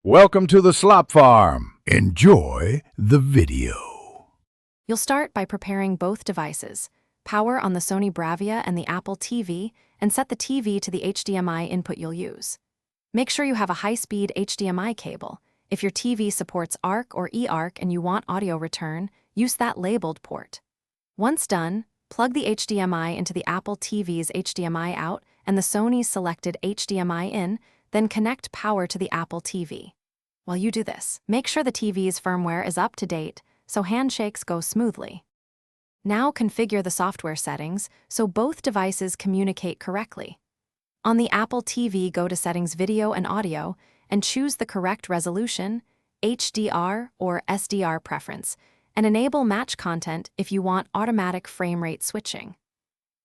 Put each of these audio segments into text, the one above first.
Welcome to the Slop Farm. Enjoy the video. You'll start by preparing both devices. Power on the Sony Bravia and the Apple TV, and set the TV to the HDMI input you'll use. Make sure you have a high-speed HDMI cable. If your TV supports ARC or eARC and you want audio return, use that labeled port. Once done, plug the HDMI into the Apple TV's HDMI out and the Sony's selected HDMI in, then connect power to the Apple TV. While you do this, make sure the TV's firmware is up to date so handshakes go smoothly. Now configure the software settings so both devices communicate correctly. On the Apple TV, go to Settings Video and Audio and choose the correct resolution, HDR or SDR preference, and enable Match Content if you want automatic frame rate switching.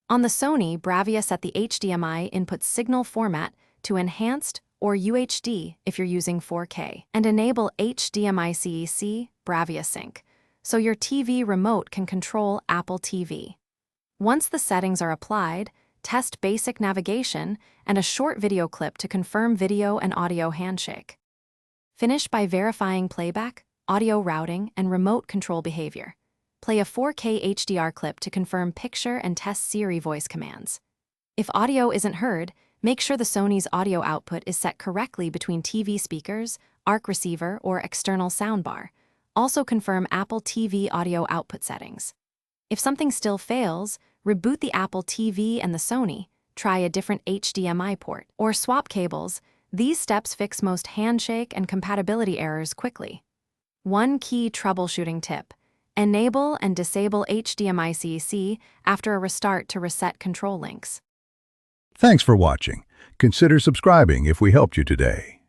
On the Sony Bravia, set the HDMI input signal format to Enhanced or UHD if you're using 4K, and enable HDMI CEC Bravia Sync, so your TV remote can control Apple TV. Once the settings are applied, test basic navigation and a short video clip to confirm video and audio handshake. Finish by verifying playback, audio routing, and remote control behavior. Play a 4K HDR clip to confirm picture and test Siri voice commands. If audio isn't heard, make sure the Sony's audio output is set correctly between TV speakers, ARC receiver, or external soundbar. Also confirm Apple TV audio output settings. If something still fails, reboot the Apple TV and the Sony, try a different HDMI port, or swap cables. These steps fix most handshake and compatibility errors quickly. One key troubleshooting tip: enable and disable HDMI CEC after a restart to reset control links. Thanks for watching. Consider subscribing if we helped you today.